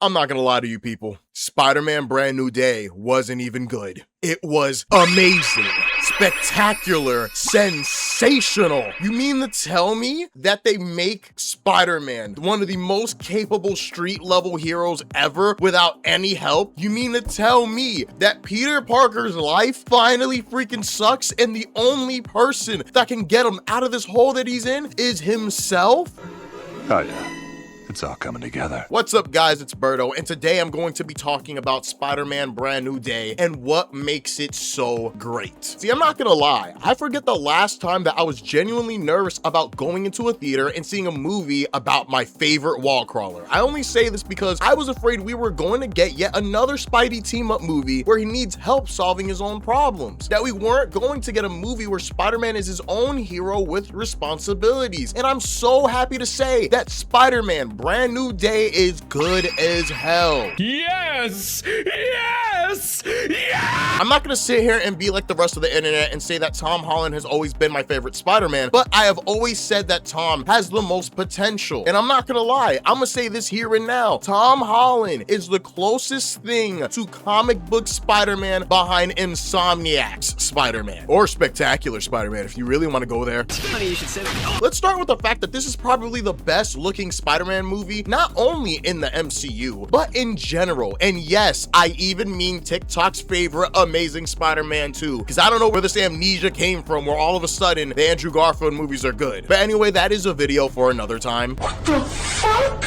I'm not gonna lie to you people. Spider-Man Brand New Day wasn't even good. It was amazing, spectacular, sensational. You mean to tell me that they make Spider-Man one of the most capable street level heroes ever without any help? You mean to tell me that Peter Parker's life finally freaking sucks and the only person that can get him out of this hole that he's in is himself? Oh yeah. It's all coming together. What's up guys, it's Berto, and today I'm going to be talking about Spider-Man Brand New Day and what makes it so great. See, I'm not gonna lie, I forget the last time that I was genuinely nervous about going into a theater and seeing a movie about my favorite wall crawler. I only say this because I was afraid we were going to get yet another Spidey team-up movie where he needs help solving his own problems. That we weren't going to get a movie where Spider-Man is his own hero with responsibilities. And I'm so happy to say that Spider-Man Brand New Day is good as hell. Yes! Yes! Yes! I'm not gonna sit here and be like the rest of the internet and say that Tom Holland has always been my favorite Spider-Man, but I have always said that Tom has the most potential. And I'm not gonna lie, I'm gonna say this here and now. Tom Holland is the closest thing to comic book Spider-Man behind Insomniac's Spider-Man. Or Spectacular Spider-Man, if you really want to go there. It's funny you should say that. Let's start with the fact that this is probably the best looking Spider-Man movie, not only in the MCU, but in general. And yes, I even mean TikTok's favorite Amazing Spider-Man 2, because I don't know where this amnesia came from where all of a sudden the Andrew Garfield movies are good. But anyway, that is a video for another time. What the fuck?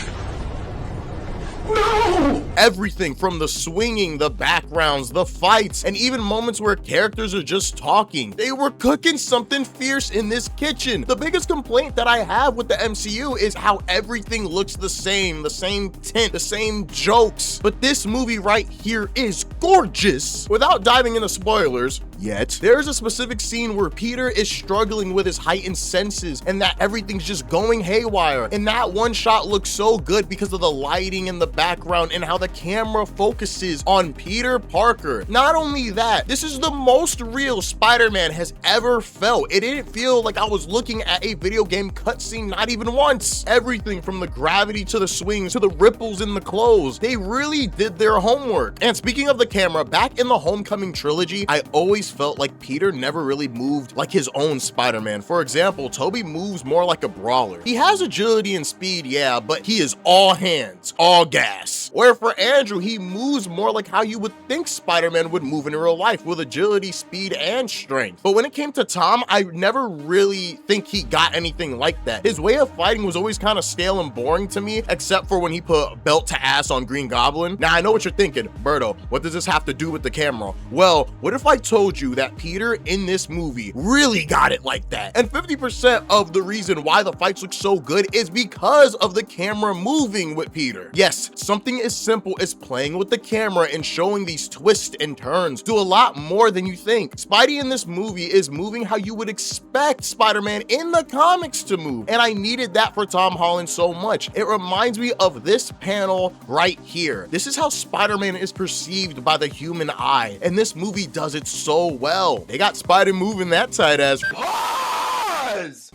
No! Everything from the swinging, the backgrounds, the fights, and even moments where characters are just talking. They were cooking something fierce in this kitchen. The biggest complaint that I have with the MCU is how everything looks the same tint, the same jokes. But this movie right here is gorgeous. Without diving into spoilers yet, there's a specific scene where Peter is struggling with his heightened senses and that everything's just going haywire. And that one shot looks so good because of the lighting and the background and how the camera focuses on Peter Parker. Not only that, this is the most real Spider-Man has ever felt. It didn't feel like I was looking at a video game cutscene, not even once. Everything from the gravity to the swings to the ripples in the clothes. They really did their homework. And speaking of the camera, back in the Homecoming trilogy, I always felt like Peter never really moved like his own Spider-Man. For example, Tobey moves more like a brawler. He has agility and speed, yeah, but he is all hands, all gas. Where for Andrew, he moves more like how you would think Spider-Man would move in real life, with agility, speed, and strength. But when it came to Tom, I never really think he got anything like that. His way of fighting was always kind of stale and boring to me, except for when he put belt to ass on Green Goblin. Now, I know what you're thinking, Berto, what does this have to do with the camera? Well, what if I told you that Peter in this movie really got it like that? And 50% of the reason why the fights look so good is because of the camera moving with Peter. Yes, something as simple as playing with the camera and showing these twists and turns do a lot more than you think. Spidey in this movie is moving how you would expect Spider-Man in the comics to move, and I needed that for Tom Holland so much. It reminds me of this panel right here. This is how Spider-Man is perceived by the human eye, and this movie does it so well. They got Spidey moving that tight ass.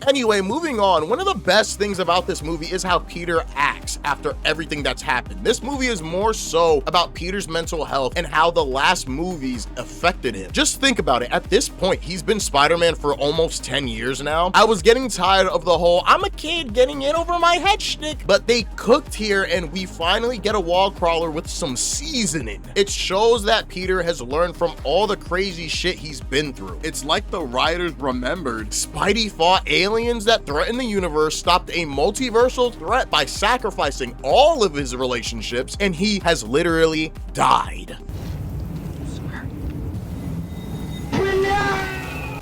Anyway, moving on, one of the best things about this movie is how Peter acts after everything that's happened. This movie is more so about Peter's mental health and how the last movies affected him. Just think about it. At this point, he's been Spider-Man for almost 10 years now. I was getting tired of the whole I'm a kid getting in over my head shtick, but they cooked here and we finally get a wall crawler with some seasoning. It shows that Peter has learned from all the crazy shit he's been through. It's like the writers remembered Spidey fought aliens that threatened the universe, stopped a multiversal threat by sacrificing all of his relationships, and he has literally died.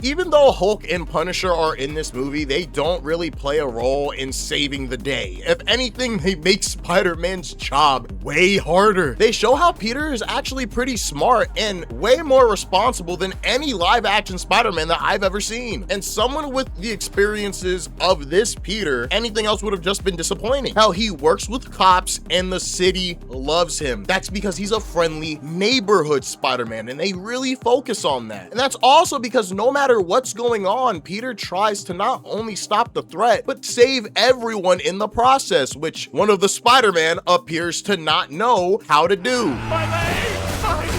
Even though Hulk and Punisher are in this movie, they don't really play a role in saving the day. If anything, they make Spider-Man's job way harder. They show how Peter is actually pretty smart and way more responsible than any live-action Spider-Man that I've ever seen. And someone with the experiences of this Peter, anything else would have just been disappointing. How he works with cops and the city loves him. That's because he's a friendly neighborhood Spider-Man, and they really focus on that. And that's also because no matter matter what's going on, Peter tries to not only stop the threat, but save everyone in the process, which one of the Spider-Man appears to not know how to do. My leg! My leg!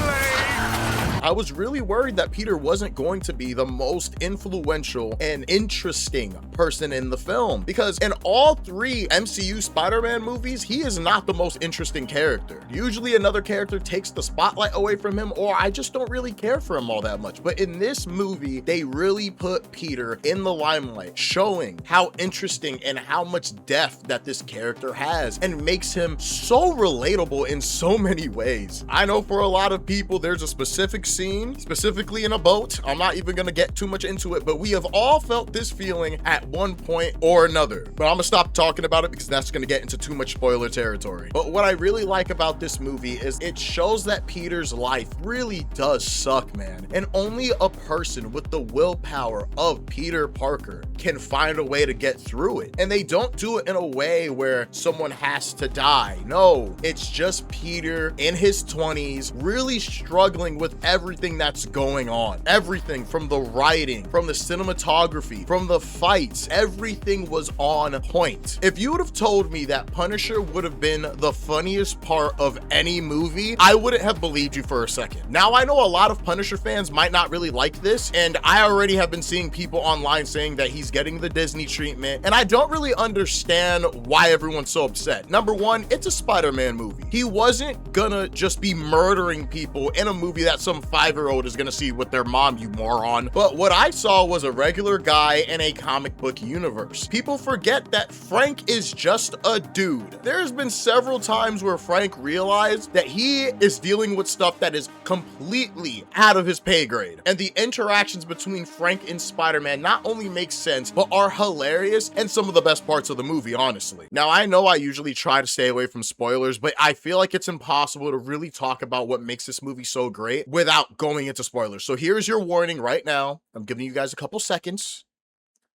I was really worried that Peter wasn't going to be the most influential and interesting person in the film, because in all three MCU Spider-Man movies, he is not the most interesting character. Usually another character takes the spotlight away from him, or I just don't really care for him all that much. But in this movie, they really put Peter in the limelight, showing how interesting and how much depth that this character has, and makes him so relatable in so many ways. I know for a lot of people, there's a specific scene, specifically in a boat. I'm not even gonna get too much into it, but we have all felt this feeling at one point or another. But I'm gonna stop talking about it because that's gonna get into too much spoiler territory. But what I really like about this movie is it shows that Peter's life really does suck, man. And only a person with the willpower of Peter Parker can find a way to get through it. And they don't do it in a way where someone has to die. No, it's just Peter in his 20s, really struggling with everything that's going on. Everything from the writing, from the cinematography, from the fights, everything was on point. If you would have told me that Punisher would have been the funniest part of any movie, I wouldn't have believed you for a second. Now, I know a lot of Punisher fans might not really like this, and I already have been seeing people online saying that he's getting the Disney treatment, and I don't really understand why everyone's so upset. Number one, it's a Spider-Man movie. He wasn't gonna just be murdering people in a movie that some 5-year-old is gonna see with their mom, you moron. But what I saw was a regular guy in a comic book universe. People forget that Frank is just a dude. There's been several times where Frank realized that he is dealing with stuff that is completely out of his pay grade. And the interactions between Frank and Spider-Man not only make sense, but are hilarious and some of the best parts of the movie, honestly. Now, I know I usually try to stay away from spoilers, but I feel like it's impossible to really talk about what makes this movie so great without going into spoilers. So here's your warning right now. I'm giving you guys a couple seconds.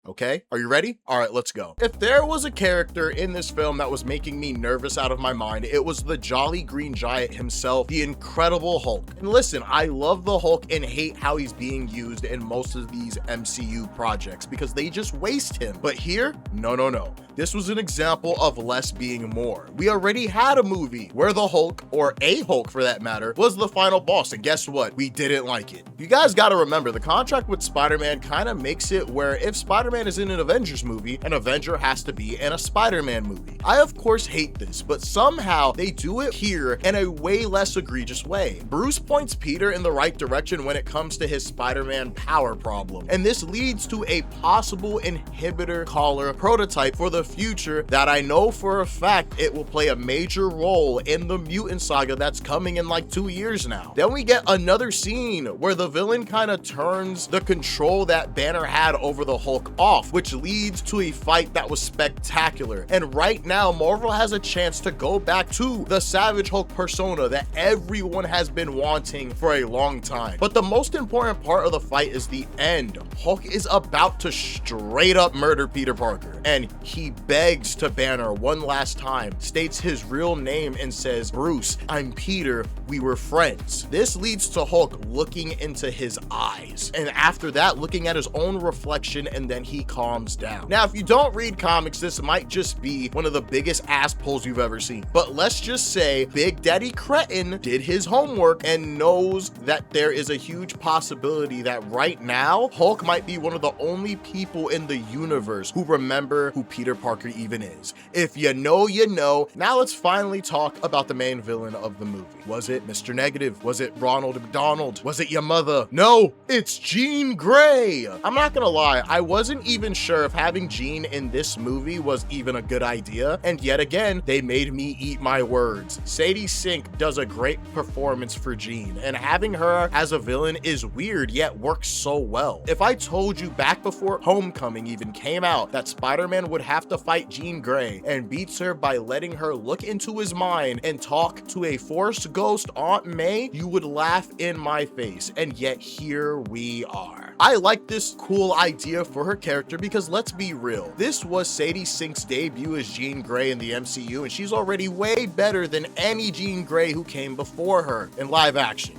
Okay, are you ready? All right, let's go. If there was a character in this film that was making me nervous out of my mind, it was the Jolly Green Giant himself, the Incredible Hulk. And listen, I love the Hulk and hate how he's being used in most of these MCU projects because they just waste him. But here, no. This was an example of less being more. We already had a movie where the Hulk, or a Hulk for that matter, was the final boss, and guess what? We didn't like it. You guys gotta remember, the contract with Spider-Man kind of makes it where if Spider-Man is in an Avengers movie, an Avenger has to be in a Spider-Man movie. I of course hate this, but somehow they do it here in a way less egregious way. Bruce points Peter in the right direction when it comes to his Spider-Man power problem, and this leads to a possible inhibitor collar prototype for the future that I know for a fact it will play a major role in the mutant saga that's coming in like 2 years now. Then we get another scene where the villain kind of turns the control that Banner had over the Hulk off, which leads to a fight that was spectacular. And right now, Marvel has a chance to go back to the Savage Hulk persona that everyone has been wanting for a long time. But the most important part of the fight is the end. Hulk is about to straight up murder Peter Parker, and he begs to Banner one last time, states his real name and says, "Bruce, I'm Peter, we were friends." This leads to Hulk looking into his eyes, and after that looking at his own reflection, and then he calms down. Now, if you don't read comics, this might just be one of the biggest ass pulls you've ever seen, but let's just say Big Daddy Cretin did his homework and knows that there is a huge possibility that right now Hulk might be one of the only people in the universe who remember who Peter Parker even is. If you know, you know. Now let's finally talk about the main villain of the movie. Was it Mr. Negative? Was it Ronald McDonald? Was it your mother? No, it's Jean Grey. I'm not gonna lie, I wasn't even sure if having Jean in this movie was even a good idea, and yet again, they made me eat my words. Sadie Sink does a great performance for Jean, and having her as a villain is weird, yet works so well. If I told you back before Homecoming even came out that Spider-Man would have to fight Jean Grey and beats her by letting her look into his mind and talk to a Force ghost Aunt May, you would laugh in my face, and yet here we are. I like this cool idea for her character because let's be real, this was Sadie Sink's debut as Jean Grey in the MCU, and she's already way better than any Jean Grey who came before her in live action.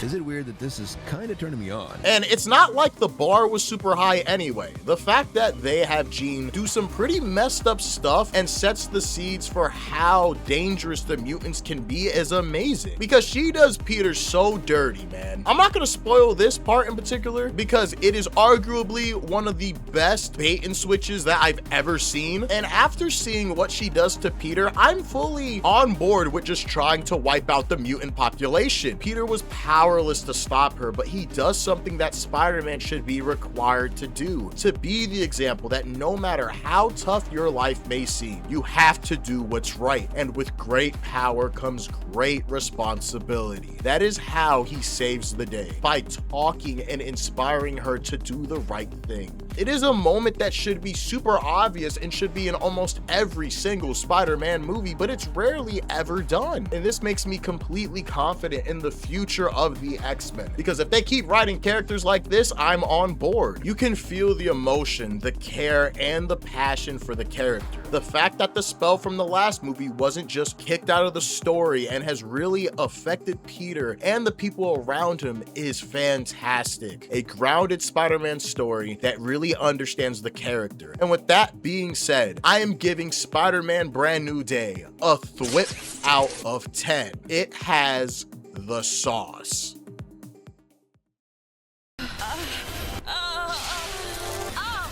Is it weird that this is kind of turning me on? And it's not like the bar was super high anyway. The fact that they have Jean do some pretty messed up stuff and sets the seeds for how dangerous the mutants can be is amazing, because she does Peter so dirty, man. I'm not gonna spoil this part in particular because it is arguably one of the best bait and switches that I've ever seen. And after seeing what she does to Peter, I'm fully on board with just trying to wipe out the mutant population. Peter was powerless to stop her, but he does something that Spider-Man should be required to do, to be the example that no matter how tough your life may seem, you have to do what's right. And with great power comes great responsibility. That is how he saves the day, by talking and inspiring her to do the right thing. It is a moment that should be super obvious and should be in almost every single Spider-Man movie, but it's rarely ever done. And this makes me completely confident in the future of the X-Men, because if they keep writing characters like this, I'm on board. You can feel the emotion, the care, and the passion for the character. The fact that the spell from the last movie wasn't just kicked out of the story and has really affected Peter and the people around him is fantastic. A grounded Spider-Man story that really understands the character. And with that being said, I am giving Spider-Man Brand New Day a thwip out of 10. It has the sauce.